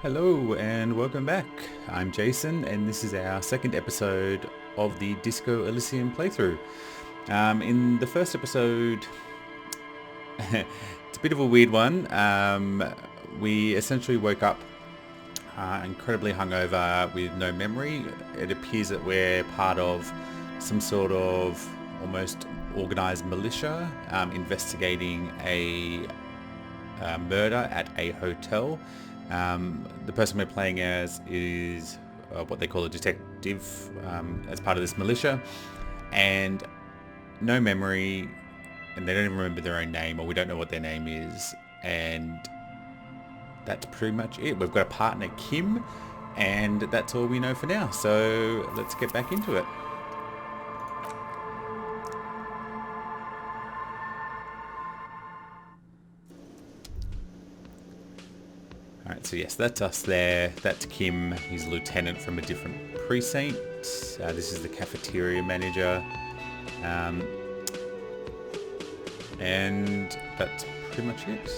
Hello and welcome back. I'm Jason and this is our second episode of the Disco Elysium playthrough. In the first episode, it's a bit of a weird one. We essentially woke up incredibly hungover with no memory. It appears that we're part of some sort of almost organised militia investigating a murder at a hotel. The person we're playing as is what they call a detective as part of this militia, and no memory, and they don't even remember their own name, or we don't know what their name is, and that's pretty much it. We've got a partner, Kim, and that's all we know for now, so let's get back into it. Alright, so yes, that's us there. That's Kim. He's a lieutenant from a different precinct. This is the cafeteria manager. And that's pretty much it.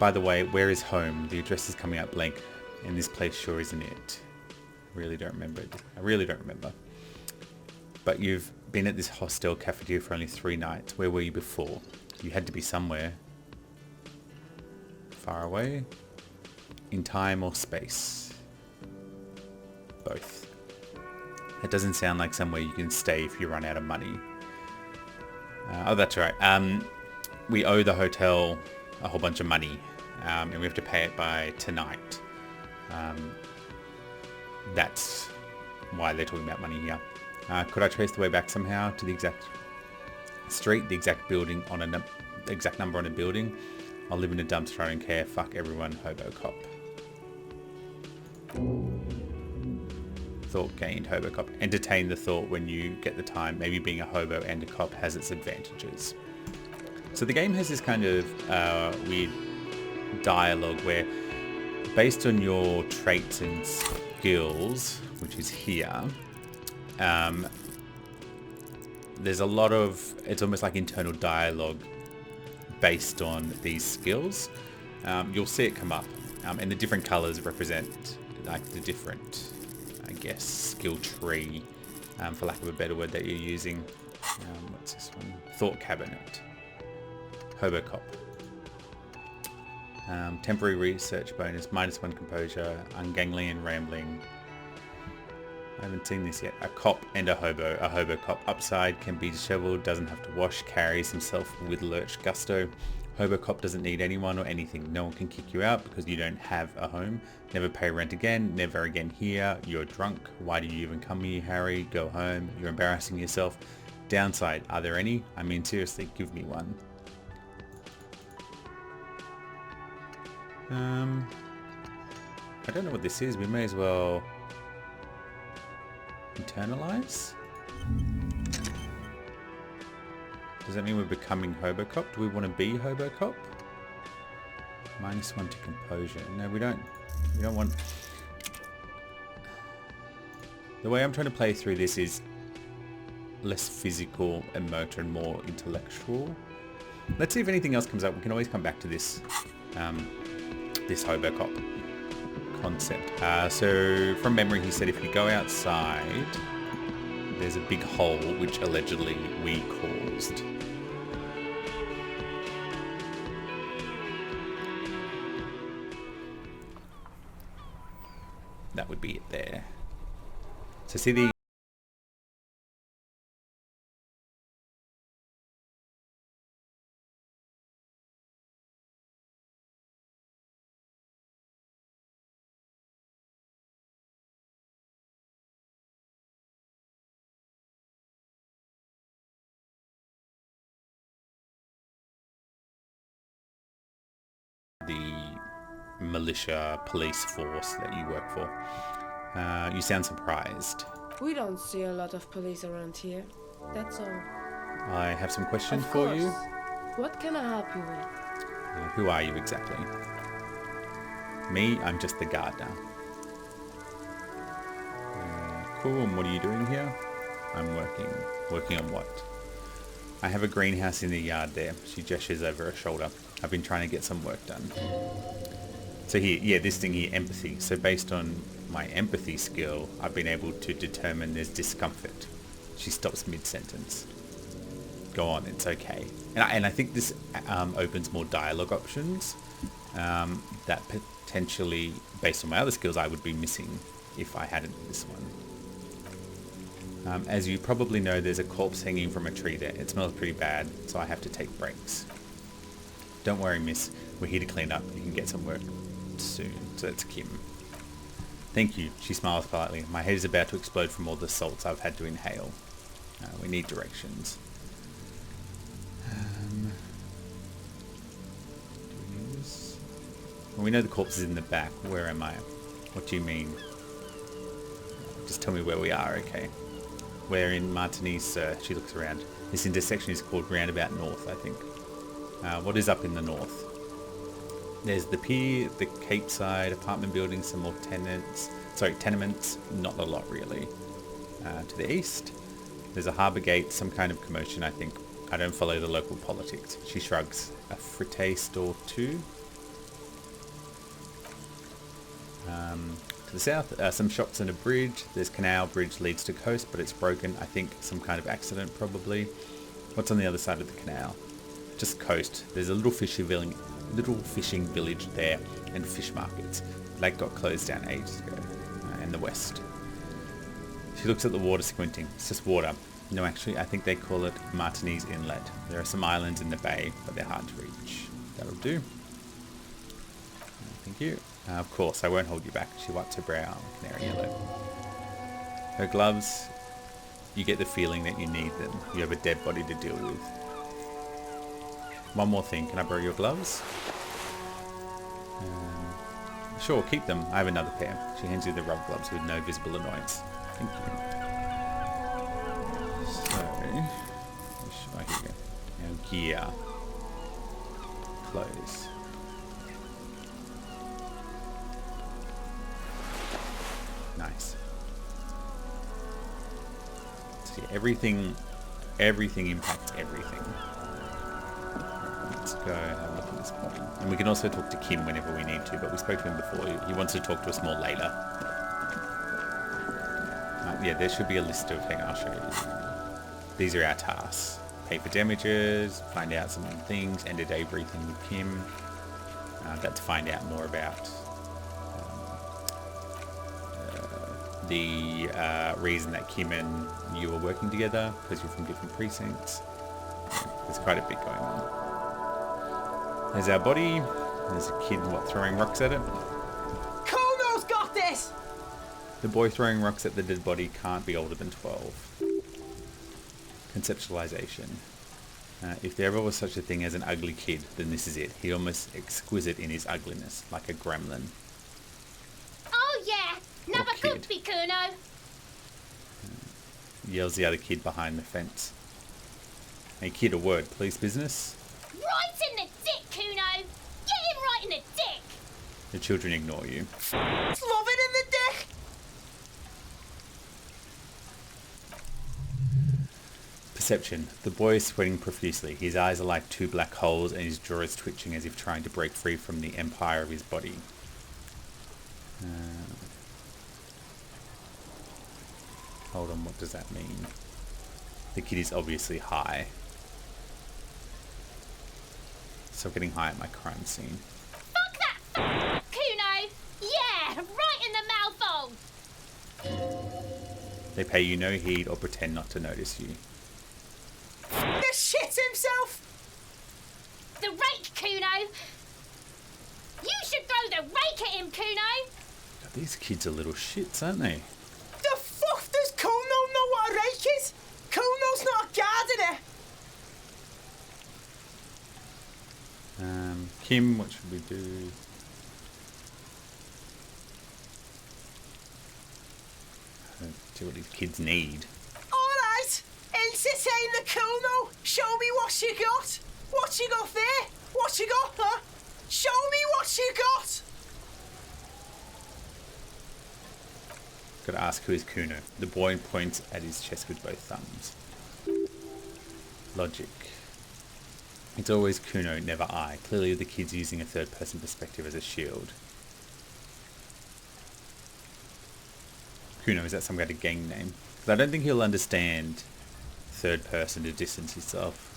By the way, where is home? The address is coming up blank, and this place sure isn't it. I really don't remember. But you've been at this hostel cafeteria for only 3 nights. Where were you before? You had to be somewhere. Far away? In time or space? Both. That doesn't sound like somewhere you can stay if you run out of money. Oh, that's right. We owe the hotel a whole bunch of money, and we have to pay it by tonight. That's why they're talking about money here. Could I trace the way back somehow to the exact street, the exact building on the exact number on a building? I'll live in a dumpster, I don't care. Fuck everyone, hobo cop. Thought gained, hobo cop. Entertain the thought when you get the time. Maybe being a hobo and a cop has its advantages. So the game has this kind of weird dialogue where, based on your traits and skills, which is here, there's a lot of, it's almost like internal dialogue based on these skills. You'll see it come up, and the different colors represent like the different, I guess, skill tree, for lack of a better word, that you're using. What's this one? Thought cabinet. Hobo cop. Temporary research bonus, -1 composure, ungainly and rambling. I haven't seen this yet. A cop and a hobo cop. Upside, can be disheveled, doesn't have to wash, carries himself with lurch gusto. Hobo cop doesn't need anyone or anything. No one can kick you out because you don't have a home. Never pay rent again. Never again here. You're drunk. Why did you even come here, Harry? Go home. You're embarrassing yourself. Downside, are there any? I mean, seriously, give me one. I don't know what this is. We may as well internalize? Does that mean we're becoming Hobocop? Do we want to be Hobocop? -1 to composure. No, we don't want... The way I'm trying to play through this is less physical and motor and more intellectual. Let's see if anything else comes up. We can always come back to this this Hobocop concept. So from memory he said if you go outside there's a big hole which allegedly we caused. That would be it there. So see the militia police force that you work for. You sound surprised. We don't see a lot of police around here. That's all. I have some questions Of for course. you. What can I help you with? Who are you exactly? Me, I'm just the gardener. Cool, and what are you doing here? I'm working on what? I have a greenhouse in the yard there. She gestures over her shoulder. I've been trying to get some work done. So here, yeah, this thing here, empathy. So based on my empathy skill, I've been able to determine there's discomfort. She stops mid-sentence. Go on, it's okay. And I think this opens more dialogue options that potentially, based on my other skills, I would be missing if I hadn't this one. As you probably know, there's a corpse hanging from a tree there. It smells pretty bad, so I have to take breaks. Don't worry, miss. We're here to clean up. You can get some work soon. So that's Kim. Thank you. She smiles politely. My head is about to explode from all the salts I've had to inhale. We need directions. Well, we know the corpse is in the back. Where am I? What do you mean? Just tell me where we are, okay? We're in Martinez, sir. She looks around. This intersection is called Roundabout North, I think. What is up in the north? There's the pier, the Cape Side, apartment buildings, some more tenements. Not a lot, really. To the east, there's a harbour gate, some kind of commotion, I think. I don't follow the local politics. She shrugs. A frite store too? To the south, some shops and a bridge. There's canal, bridge leads to coast, but it's broken. I think some kind of accident, probably. What's on the other side of the canal? Just coast. There's a little fishing village there, and fish markets. Lake got closed down ages ago. In the west. She looks at the water, squinting. It's just water. No, actually, I think they call it Martinez Inlet. There are some islands in the bay, but they're hard to reach. That'll do. Thank you. Of course, I won't hold you back. She wipes her brow, canary yellow. Her gloves, you get the feeling that you need them. You have a dead body to deal with. One more thing, can I borrow your gloves? Sure, keep them. I have another pair. She hands you the rubber gloves with no visible annoyance. Thank you. So, here we go. Now gear. Clothes. Nice. So yeah, everything impacts everything. Let's go have a look at this body. And we can also talk to Kim whenever we need to, but we spoke to him before. He wants to talk to us more later. Yeah, there should be a list of... Hang on, I'll show you. These are our tasks. Pay for damages, find out some things, end a day briefing with Kim. That's to find out more about the reason that Kim and you are working together, because you're from different precincts. There's quite a bit going on. There's our body. There's a kid, throwing rocks at it. Kuno's got this! The boy throwing rocks at the dead body can't be older than 12. Conceptualization. If there ever was such a thing as an ugly kid, then this is it. He's almost exquisite in his ugliness, like a gremlin. Oh yeah, never could be Kuno. Yells the other kid behind the fence. Hey kid, a word, please, business? Right in the dick, Kuno! Get him right in the dick! The children ignore you. Love it in the dick! Perception. The boy is sweating profusely. His eyes are like two black holes and his jaw is twitching as if trying to break free from the empire of his body. Hold on, what does that mean? The kid is obviously high. Stop getting high at my crime scene. Fuck that Kuno! Yeah, right in the mouthful! They pay you no heed or pretend not to notice you. The shit himself! The rake, Kuno! You should throw the rake at him, Kuno! God, these kids are little shits, aren't they? The fuck does Kuno know what a rake is? Kuno's not a gardener! Kim, what should we do? I don't see what these kids need. Alright, entertain the Kuno. Show me what you got. What you got there? What you got, huh? Show me what you got. Gotta ask who is Kuno. The boy points at his chest with both thumbs. Logic. It's always Kuno, never I. Clearly the kid's using a third-person perspective as a shield. Kuno, is that some kind of gang name? Because I don't think he'll understand third person to distance himself.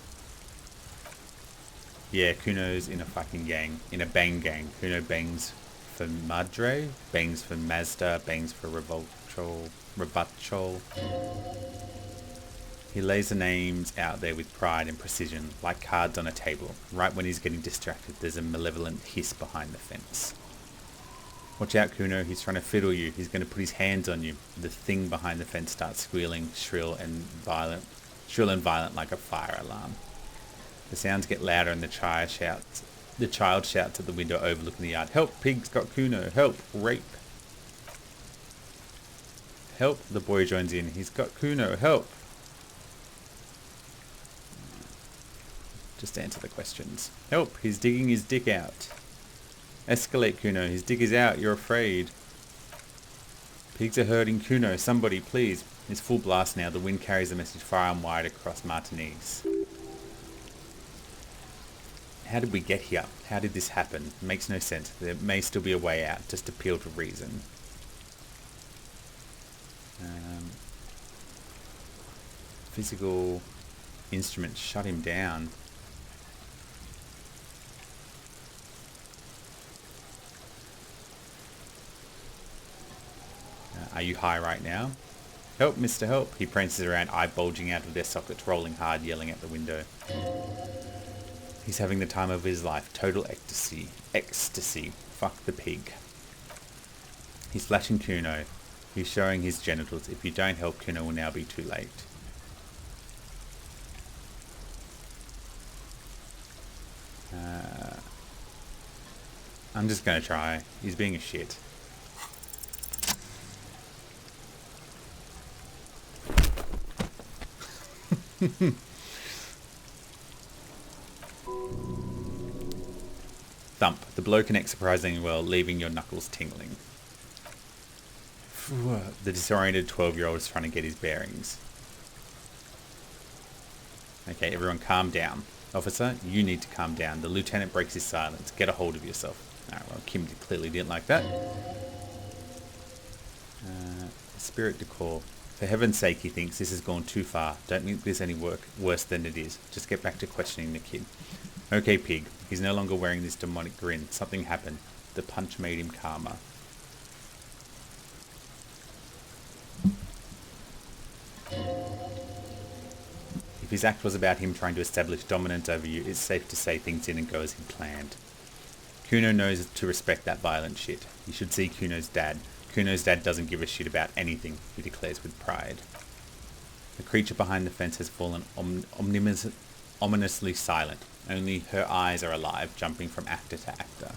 Yeah, Kuno's in a fucking gang. In a bang gang. Kuno bangs for Madre, bangs for Mazda, bangs for Rebutchol. He lays the names out there with pride and precision, like cards on a table. Right when he's getting distracted, there's a malevolent hiss behind the fence. Watch out, Kuno, he's trying to fiddle you. He's going to put his hands on you. The thing behind the fence starts squealing, shrill and violent like a fire alarm. The sounds get louder and the child shouts at the window overlooking the yard. Help, pig's got Kuno. Help, rape. Help, the boy joins in. He's got Kuno. Help. Just answer the questions. Help, he's digging his dick out. Escalate, Kuno. His dick is out. You're afraid. Pigs are hurting Kuno. Somebody, please. It's full blast now. The wind carries the message far and wide across Martinique. How did we get here? How did this happen? It makes no sense. There may still be a way out. Just appeal to reason. Physical instruments shut him down. Are you high right now? Help, Mr. Help. He prances around, eye bulging out of their sockets, rolling hard, yelling at the window. He's having the time of his life. Total ecstasy. Ecstasy. Fuck the pig. He's flashing Kuno. He's showing his genitals. If you don't help, Kuno will now be too late. I'm just going to try. He's being a shit. Thump. The blow connects surprisingly well, leaving your knuckles tingling. The disoriented 12-year-old is trying to get his bearings. Okay, everyone calm down. Officer, you need to calm down. The lieutenant breaks his silence. Get a hold of yourself. Alright, well, Kim clearly didn't like that. Spirit decor. For heaven's sake, he thinks, this has gone too far. Don't make this any worse than it is. Just get back to questioning the kid. Okay, pig. He's no longer wearing this demonic grin. Something happened. The punch made him calmer. If his act was about him trying to establish dominance over you, it's safe to say things didn't go as he planned. Kuno knows to respect that violent shit. You should see Kuno's dad. Kuno's dad doesn't give a shit about anything, he declares with pride. The creature behind the fence has fallen ominously silent. Only her eyes are alive, jumping from actor to actor.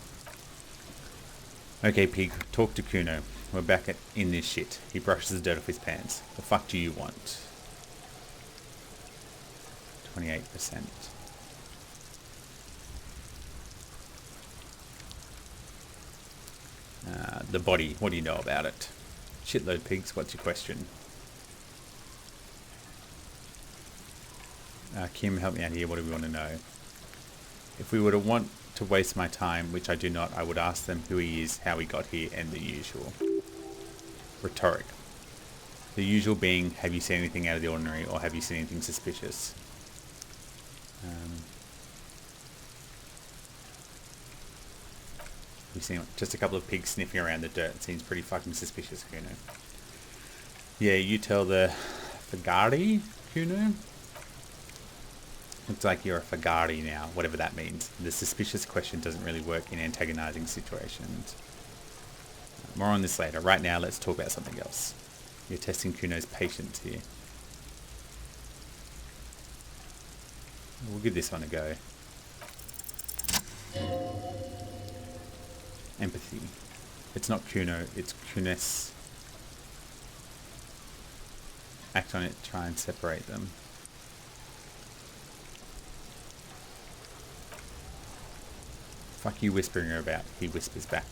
Okay, pig, talk to Kuno. We're back in this shit. He brushes the dirt off his pants. The fuck do you want? 28%. The body, what do you know about it? Shitload, pigs, what's your question? Kim, help me out here, what do we want to know? If we were to want to waste my time, which I do not, I would ask them who he is, how he got here, and the usual. Rhetoric. The usual being, have you seen anything out of the ordinary, or have you seen anything suspicious? We've seen just a couple of pigs sniffing around the dirt. It seems pretty fucking suspicious, Kuno. Yeah, you tell the Fagari, Kuno? Looks like you're a Fagari now, whatever that means. The suspicious question doesn't really work in antagonizing situations. More on this later. Right now, let's talk about something else. You're testing Kuno's patience here. We'll give this one a go. Empathy. It's not Kuno, it's Kunes. Act on it, try and separate them. Fuck you whispering about, he whispers back.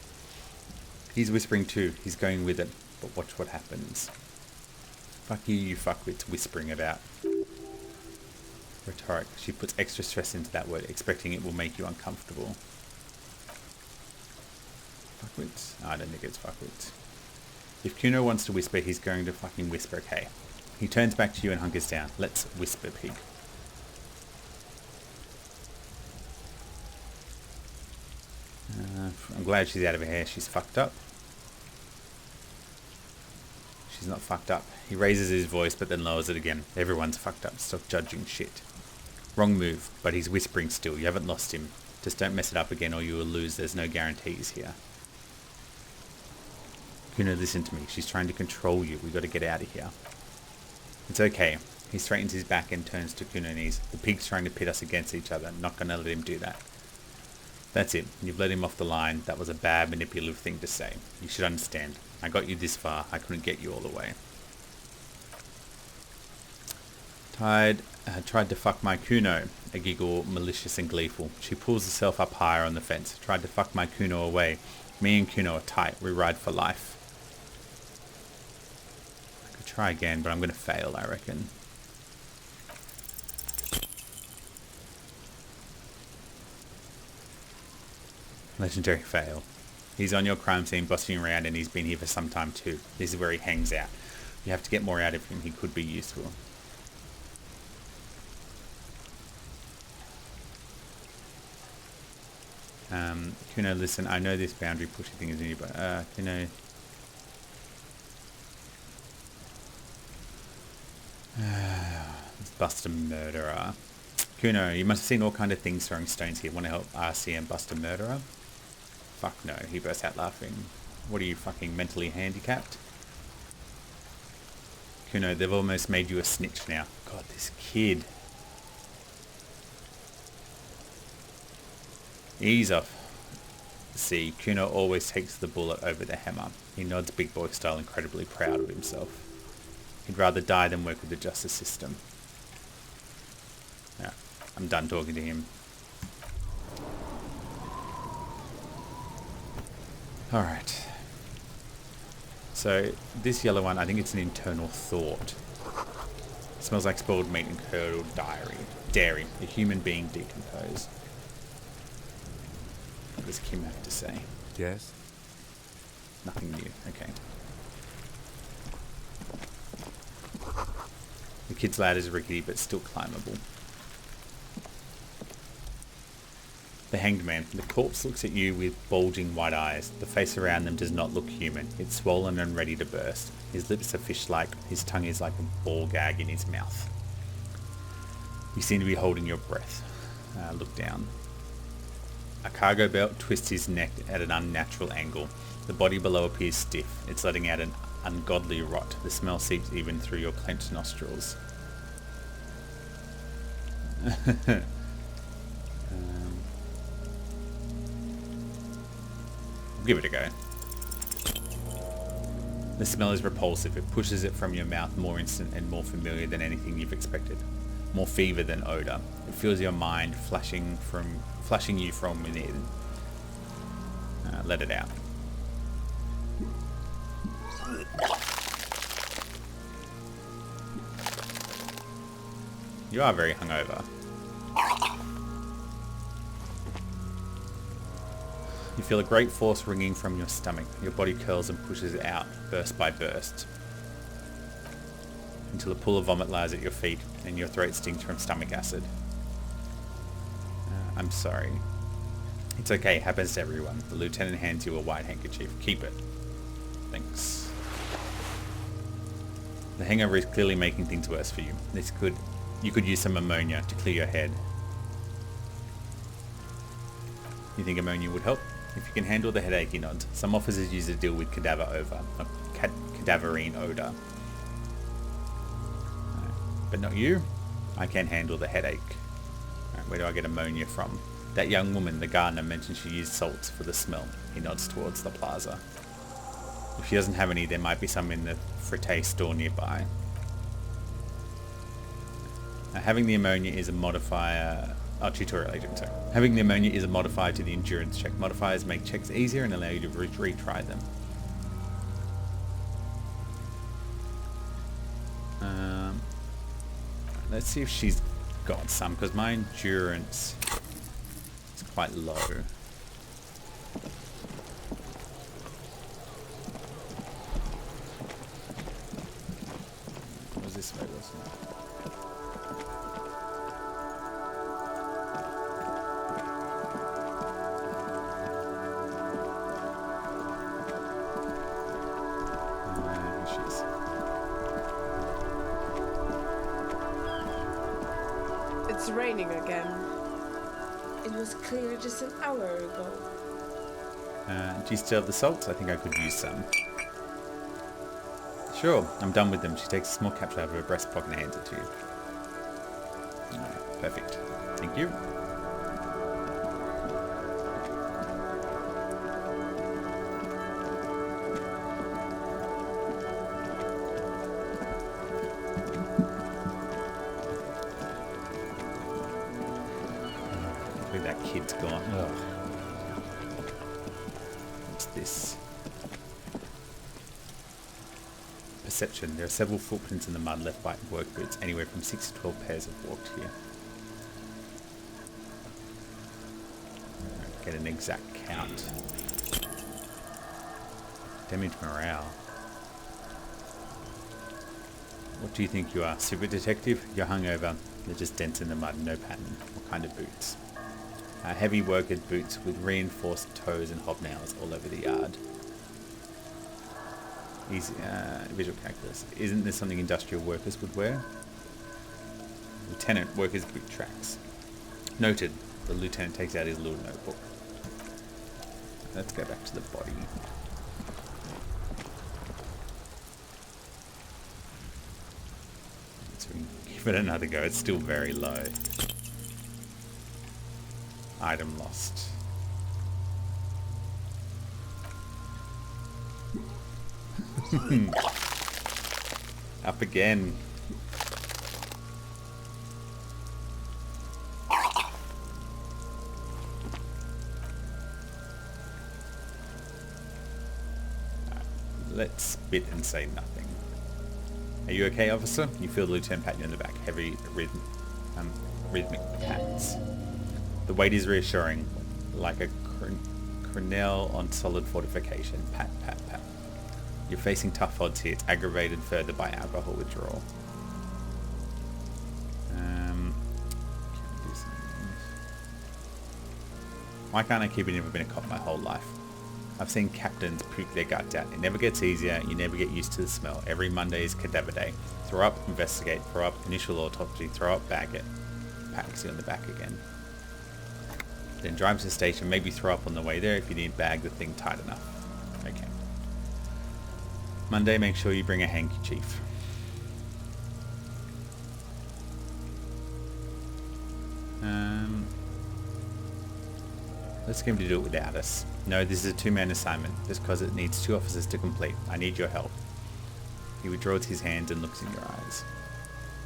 He's whispering too, he's going with it, but watch what happens. Fuck you, you fuckwits whispering about. Rhetoric. She puts extra stress into that word, expecting it will make you uncomfortable. Fuckwits? No, I don't think it's fuckwits. If Kuno wants to whisper, he's going to fucking whisper, okay? He turns back to you and hunkers down. Let's whisper, pig. I'm glad she's out of her hair. She's fucked up. She's not fucked up. He raises his voice but then lowers it again. Everyone's fucked up. Stop judging shit. Wrong move, but he's whispering still. You haven't lost him. Just don't mess it up again or you will lose. There's no guarantees here. Kuno, listen to me. She's trying to control you. We got to get out of here. It's okay. He straightens his back and turns to Kuno and he's, the pig's trying to pit us against each other. Not going to let him do that. That's it. You've let him off the line. That was a bad, manipulative thing to say. You should understand. I got you this far. I couldn't get you all the way. Tried to fuck my Kuno. A giggle, malicious and gleeful. She pulls herself up higher on the fence. Tried to fuck my Kuno away. Me and Kuno are tight. We ride for life. I could try again, but I'm going to fail, I reckon. Legendary fail. He's on your crime scene busting around and he's been here for some time too. This is where he hangs out. You have to get more out of him. He could be useful. Kuno, listen, I know this boundary pushing thing is new, but Kuno... Bust a murderer. Kuno, you must have seen all kind of things throwing stones here. Want to help RCM bust a murderer? Fuck no, he bursts out laughing. What are you, fucking mentally handicapped? Kuno, they've almost made you a snitch now. God, this kid. Ease off. See, Kuno always takes the bullet over the hammer. He nods big boy style, incredibly proud of himself. He'd rather die than work with the justice system. Yeah, I'm done talking to him. Alright. So, this yellow one, I think it's an internal thought. It smells like spoiled meat and curdled dairy. A human being decomposed. What does Kim have to say? Yes? Nothing new. Okay. The kid's ladder is rickety but still climbable. The hanged man. The corpse looks at you with bulging white eyes. The face around them does not look human. It's swollen and ready to burst. His lips are fish-like. His tongue is like a ball gag in his mouth. You seem to be holding your breath. Look down. A cargo belt twists his neck at an unnatural angle. The body below appears stiff. It's letting out an ungodly rot. The smell seeps even through your clenched nostrils. Give it a go. The smell is repulsive. It pushes it from your mouth, more instant and more familiar than anything you've expected. More fever than odor. It fills your mind, flashing you from within. Let it out. You are very hungover. You feel a great force ringing from your stomach. Your body curls and pushes it out, burst by burst, until a pool of vomit lies at your feet and your throat stings from stomach acid. I'm sorry. It's okay, happens to everyone. The lieutenant hands you a white handkerchief. Keep it. Thanks. The hangover is clearly making things worse for you. You could use some ammonia to clear your head. You think ammonia would help? If you can handle the headache, he nods. Some officers use it to deal with cadaverine odor. But not you? I can handle the headache. Where do I get ammonia from? That young woman, the gardener, mentioned she used salts for the smell. He nods towards the plaza. If she doesn't have any, there might be some in the Frite store nearby. Having the ammonia is a modifier... tutorial agent, sorry. Having the ammonia is a modifier to the endurance check. Modifiers make checks easier and allow you to retry them. Let's see if she's got some, because my endurance is quite low. What was this way, wasn't it? It's raining again. It was clear just an hour ago. Do you still have the salts? I think I could use some. Sure, I'm done with them. She takes a small capsule out of her breast pocket and hands it to you. Alright, perfect. Thank you. Where that kid's gone. Ugh. What's this? Perception. There are several footprints in the mud left by work boots. Anywhere from 6 to 12 pairs have walked here. Get an exact count. Damage morale. What do you think you are? Super detective? You're hungover. They're just dents in the mud, no pattern. What kind of boots? Heavy worker boots with reinforced toes and hobnails all over the yard. Easy, visual calculus. Isn't this something industrial workers would wear? Lieutenant, workers' boot tracks. Noted. The lieutenant takes out his little notebook. Let's go back to the body. So we give it another go. It's still very low. Item lost. Up again. Let's spit and say nothing. Are you okay, officer? You feel the lieutenant pat you on the back. Heavy rhythmic pats. The weight is reassuring, like a crenelle on solid fortification. Pat, pat, pat. You're facing tough odds here. It's aggravated further by alcohol withdrawal. Why can't I keep it? Never been a cop my whole life. I've seen captains puke their guts out. It never gets easier. You never get used to the smell. Every Monday is cadaver day. Throw up, investigate. Throw up, initial autopsy. Throw up, bag it. Pats you on the back again. Then drive to the station. Maybe throw up on the way there if you didn't bag the thing tight enough. Okay. Monday, make sure you bring a handkerchief. Let's get him to do it without us. No, this is a two-man assignment. Just because it needs 2 officers to complete. I need your help. He withdraws his hands and looks in your eyes.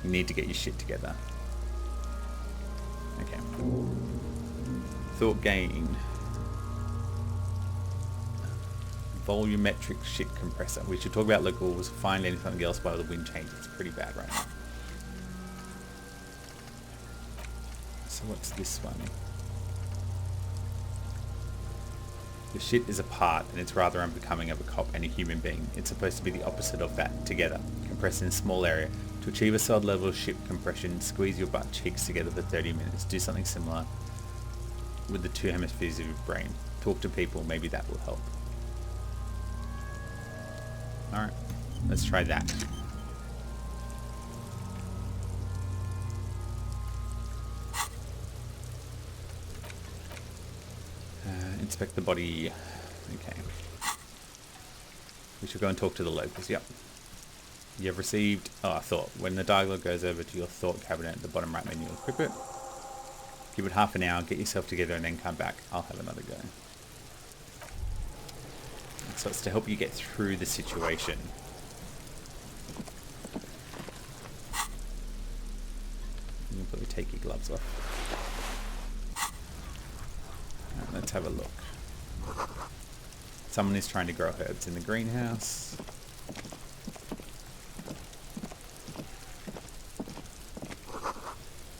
You need to get your shit together. Okay. Thought gain. Volumetric shit compressor. We should talk about locals. Find anything else while the wind changes. It's pretty bad right now. So what's this one? The shit is apart and it's rather unbecoming of a cop and a human being. It's supposed to be the opposite of that, together, compressed in a small area. To achieve a solid level of ship compression, squeeze your butt cheeks together for 30 minutes. Do something similar with the 2 hemispheres of your brain. Talk to people, maybe that will help. Alright, let's try that. Inspect the body. Okay. We should go and talk to the locals. Yep. You have received... Oh, I thought. When the dialogue goes over to your thought cabinet at the bottom right menu, equip it. Give it half an hour, get yourself together, and then come back. I'll have another go. So it's to help you get through the situation. You can probably take your gloves off. Right, let's have a look. Someone is trying to grow herbs in the greenhouse.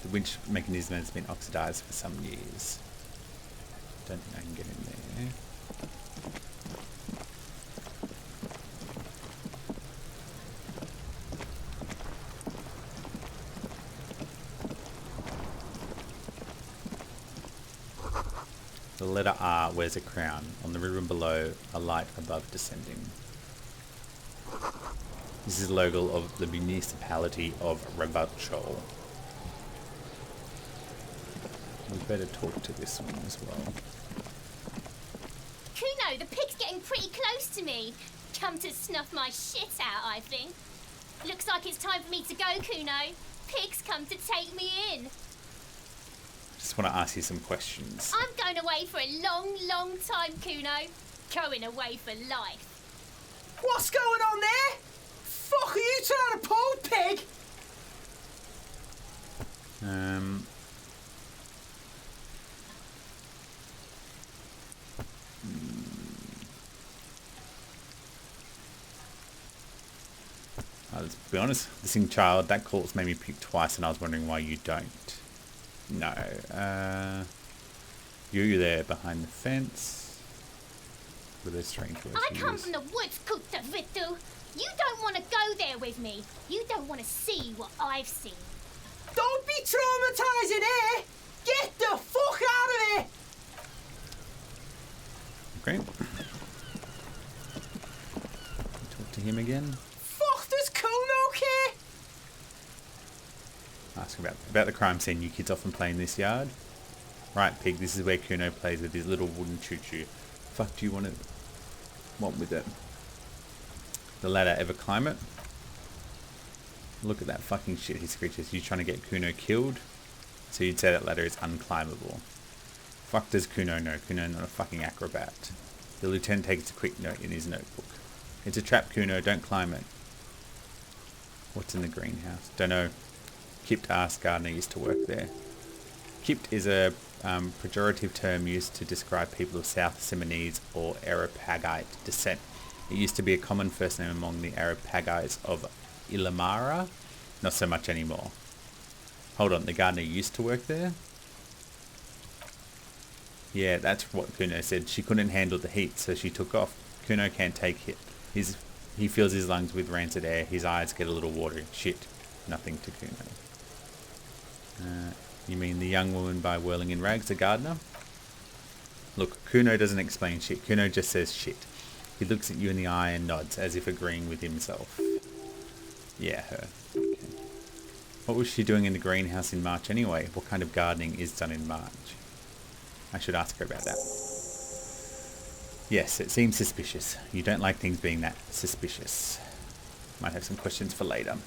The winch mechanism has been oxidized for some years. Don't think I can get in there. The letter R wears a crown. On the ribbon below, a light above descending. This is the logo of the municipality of Ravachol. We better talk to this one as well. Kuno, the pig's getting pretty close to me. Come to snuff my shit out, I think. Looks like it's time for me to go, Kuno. Pig's come to take me in. Just want to ask you some questions. I'm going away for a long, long time, Kuno. Going away for life. What's going on there? Fuck are you trying to pull, pig? Let's be honest, listening child, that corpse made me puke twice and I was wondering why you don't. No. You there behind the fence. With a strange word I to come use. from the woods, Kutta Vittu. You don't want to go there with me. You don't want to see what I've seen. Don't be traumatising, eh? Get the fuck out of here! Okay. Talk to him again. Fuck, does Kuno care? Ask about the crime scene. You kids often play in this yard? Right, pig, this is where Kuno plays with his little wooden choo-choo. Fuck do you want with it? The ladder, ever climb it? Look at that fucking shit he screeches. You trying to get Kuno killed? So you'd say that ladder is unclimbable. Fuck does Kuno know? Kuno not a fucking acrobat. The lieutenant takes a quick note in his notebook. It's a trap, Kuno, don't climb it. What's in the greenhouse? Don't know. Kipt asked Gardner used to work there. Kipt is a pejorative term used to describe people of South Seminoese or Arapagite descent. It used to be a common first name among the Arapagites of Ilamara. Not so much anymore. Hold on, the gardener used to work there? Yeah, that's what Kuno said. She couldn't handle the heat, so she took off. Kuno can't take it. He fills his lungs with rancid air. His eyes get a little watery. Shit. Nothing to Kuno. You mean the young woman by whirling in rags, the gardener? Look, Kuno doesn't explain shit. Kuno just says shit. He looks at you in the eye and nods, as if agreeing with himself. Yeah, her. Okay. What was she doing in the greenhouse in March anyway? What kind of gardening is done in March? I should ask her about that. Yes, it seems suspicious. You don't like things being that suspicious. Might have some questions for later.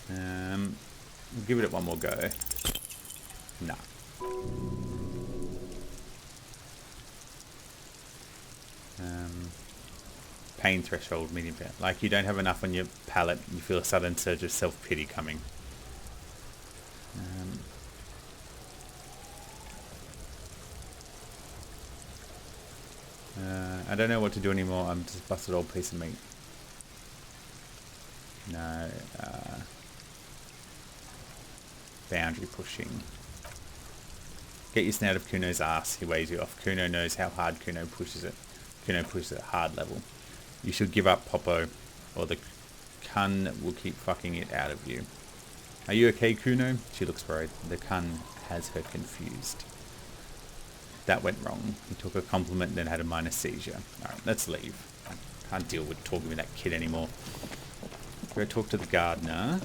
We'll give it one more go. Nah. Pain threshold, medium pain. Like you don't have enough on your palate, you feel a sudden surge of self-pity coming. I don't know what to do anymore. I'm just a busted old piece of meat. No. Boundary pushing. Get your snout of Kuno's ass. He waves you off. Kuno knows how hard Kuno pushes it. Kuno pushes it at hard level. You should give up, Popo, or the Kun will keep fucking it out of you. Are you okay, Kuno? She looks worried. The Kun has her confused. That went wrong. He took a compliment and then had a minor seizure. Alright, let's leave. I can't deal with talking with that kid anymore. Go talk to the gardener.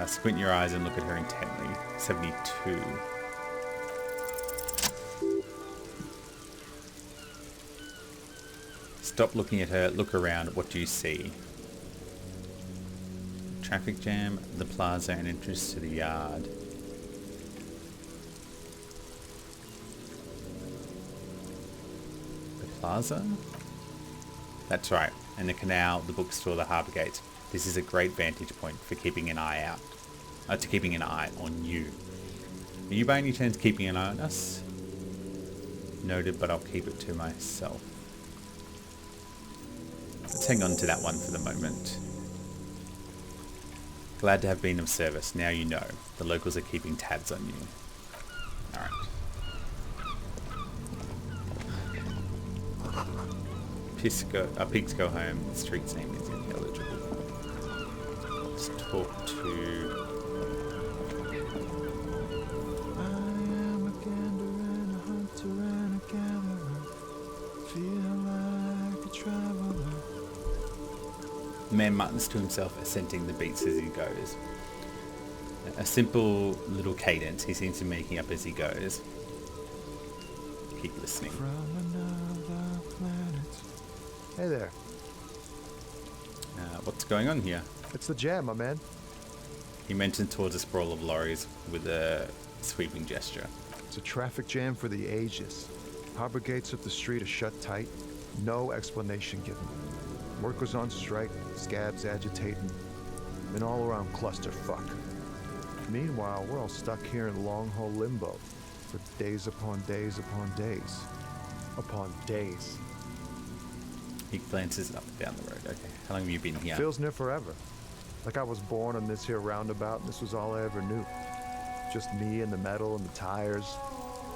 Squint your eyes and look at her intently. 72. Stop looking at her, look around. What do you see? Traffic jam, the plaza, and entrance to the yard. The plaza? That's right. And the canal, the bookstore, the harbour gates. This is a great vantage point for keeping an eye out. To keeping an eye on you. Are you by any chance keeping an eye on us? Noted, but I'll keep it to myself. Let's hang on to that one for the moment. Glad to have been of service. Now you know. The locals are keeping tabs on you. Alright. Pigs go home. The street's name is ineligible. Let's talk to... I am a gander and a hunter and a gatherer. Feel like a traveler. The man mutters to himself, assenting the beats as he goes. A simple little cadence he seems to be making up as he goes. Keep listening. From another planet. Hey there. What's going on here? It's the jam, my man. He mentioned towards a sprawl of lorries with a sweeping gesture. It's a traffic jam for the ages. Harbor gates of the street are shut tight. No explanation given. Workers on strike, scabs agitating, an all-around clusterfuck. Meanwhile, we're all stuck here in long-haul limbo for days upon days upon days. Upon days. He glances up and down the road. Okay, how long have you been here? Feels near forever. Like I was born on this here roundabout and this was all I ever knew. Just me and the metal and the tires,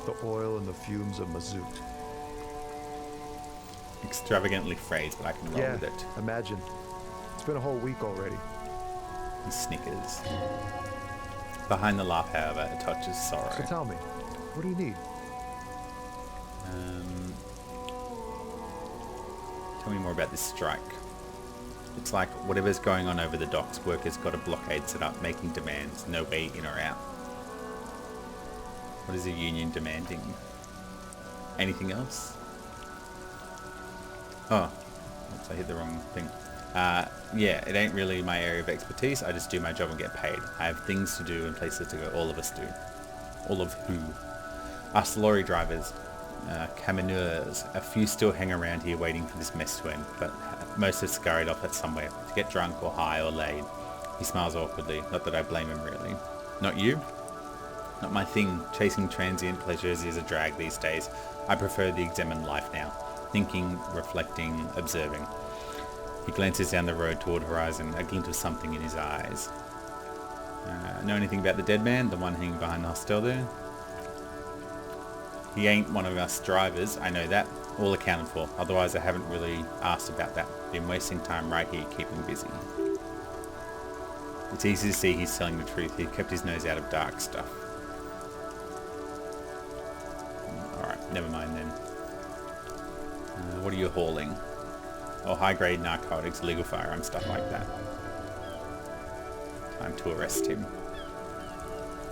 the oil and the fumes of mazout. Extravagantly phrased, but I can roll with it. Imagine. It's been a whole week already. He snickers. Behind the laugh, however, a touch of sorrow. So tell me, what do you need? Tell me more about this strike. It's like whatever's going on over the docks, workers got a blockade set up, making demands, no way in or out. What is the union demanding? Anything else? Oh, oops, I hit the wrong thing. Yeah, it ain't really my area of expertise. I just do my job and get paid. I have things to do and places to go. All of us do. All of who? Us lorry drivers, camionneurs. A few still hang around here waiting for this mess to end, but most have scurried off at somewhere to get drunk or high or laid. He smiles awkwardly. Not that I blame him, really. Not you? Not my thing. Chasing transient pleasures is a drag these days. I prefer the examined life now. Thinking, reflecting, observing. He glances down the road toward horizon, a glint of something in his eyes. Know anything about the dead man, the one hanging behind the hostel there? He ain't one of us drivers, I know that. All accounted for. Otherwise I haven't really asked about that. Been wasting time right here keeping busy. It's easy to see he's telling the truth. He kept his nose out of dark stuff. Alright, never mind then. What are you hauling? Oh, high-grade narcotics, illegal firearms, stuff like that. Time to arrest him.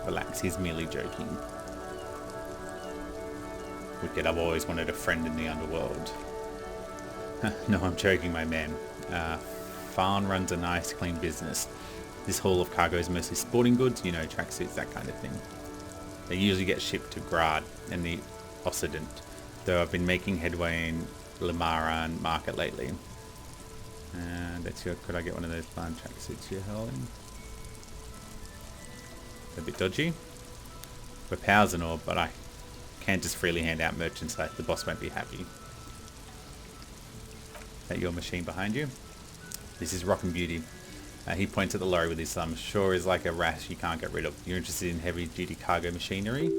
Relax, he's merely joking. Wicked, I've always wanted a friend in the underworld. No, I'm joking, my man. Farn runs a nice, clean business. This haul of cargo is mostly sporting goods, you know, tracksuits, that kind of thing. They usually get shipped to Grad and the Occident, though I've been making headway in Limaran market lately. Could I get one of those blind tracksuits you're hauling? A bit dodgy. We're pals and all, but I can't just freely hand out merchandise. The boss won't be happy. That your machine behind you? This is Rockin' Beauty. He points at the lorry with his thumb. Sure is like a rash you can't get rid of. You're interested in heavy-duty cargo machinery?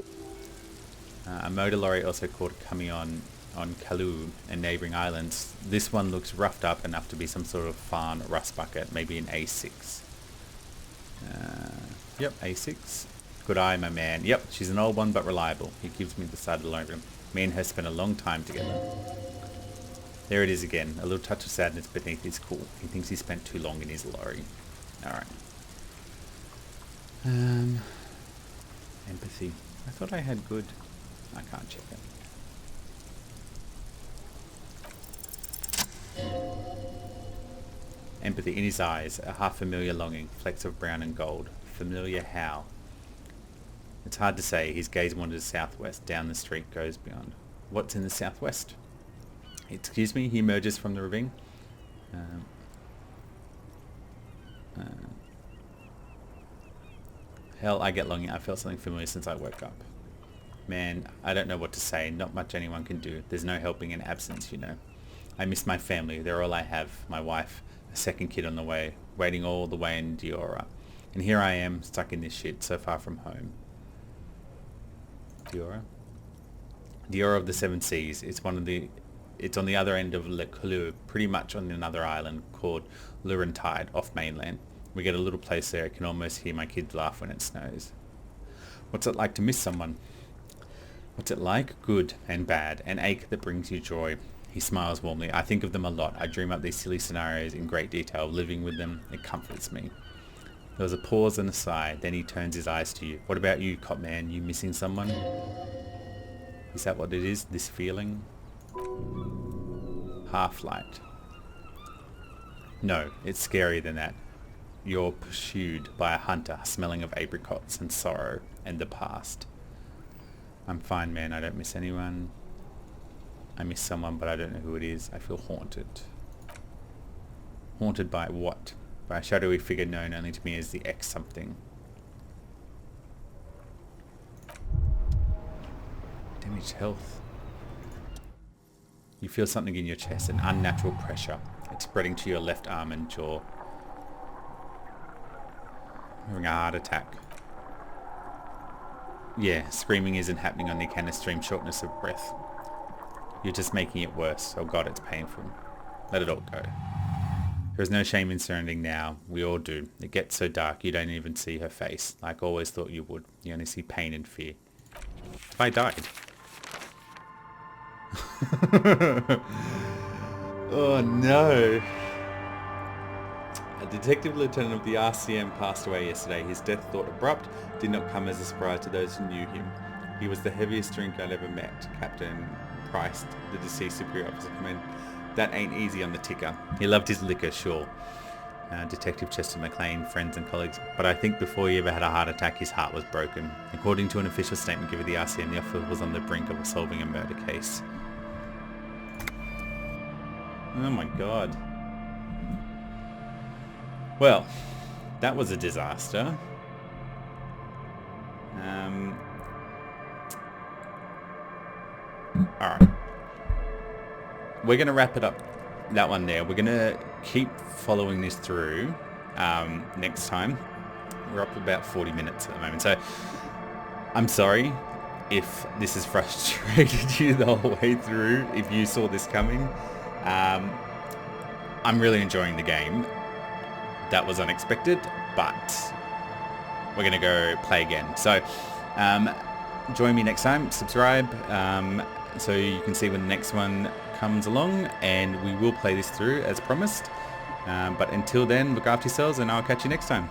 A motor lorry also called a camion on Kalu and neighbouring islands. This one looks roughed up enough to be some sort of farm rust bucket, maybe an A6. Yep, A6. Good eye, my man. Yep, she's an old one but reliable. He gives me the side of the lorry. Me and her spent a long time together. There it is again, a little touch of sadness beneath his cool. He thinks he spent too long in his lorry. Alright. Empathy. I thought I had good. I can't check it. Empathy. In his eyes, a half-familiar longing, flecks of brown and gold. Familiar how? It's hard to say. His gaze wanders southwest. Down the street goes beyond. What's in the southwest? Excuse me? He emerges from the ravine. Hell, I get longing. I felt something familiar since I woke up. Man, I don't know what to say. Not much anyone can do. There's no helping in absence, you know. I miss my family. They're all I have. My wife, a second kid on the way, waiting all the way in Diora. And here I am, stuck in this shit, so far from home. Diora? Diora of the Seven Seas. It's on the other end of Le Clou, pretty much on another island called Laurentide, off mainland. We get a little place there. I can almost hear my kids laugh when it snows. What's it like to miss someone? What's it like? Good and bad. An ache that brings you joy. He smiles warmly. I think of them a lot. I dream up these silly scenarios in great detail. Living with them, it comforts me. There was a pause and a sigh. Then he turns his eyes to you. What about you, cop man? You missing someone? Is that what it is? This feeling? Half-light. No, it's scarier than that. You're pursued by a hunter smelling of apricots and sorrow and the past. I'm fine, man. I don't miss anyone. I miss someone, but I don't know who it is. I feel haunted. Haunted by what? By a shadowy figure known only to me as the X something. Damaged health. You feel something in your chest, an unnatural pressure. It's spreading to your left arm and jaw. Having a heart attack. Yeah, screaming isn't happening on the account of extreme shortness of breath. You're just making it worse. Oh god, it's painful. Let it all go. There is no shame in surrendering now. We all do. It gets so dark you don't even see her face. Like I always thought you would. You only see pain and fear. If I died. Oh no. A detective lieutenant of the RCM passed away yesterday. His death, thought abrupt, did not come as a surprise to those who knew him. He was the heaviest drinker I'd ever met. Captain Price, the deceased superior officer, commented, that ain't easy on the ticker. He loved his liquor, sure. Detective Chester McLean, friends and colleagues, but I think before he ever had a heart attack, his heart was broken. According to an official statement given to the RCM, the officer was on the brink of solving a murder case. Oh my god. Well, that was a disaster. Alright. We're going to wrap it up, that one there. We're going to keep following this through next time. We're up to about 40 minutes at the moment. So, I'm sorry if this has frustrated you the whole way through, if you saw this coming. I'm really enjoying the game. That was unexpected, but we're going to go play again. So, join me next time. Subscribe so you can see when the next one comes along, and we will play this through as promised. But until then, look after yourselves, and I'll catch you next time.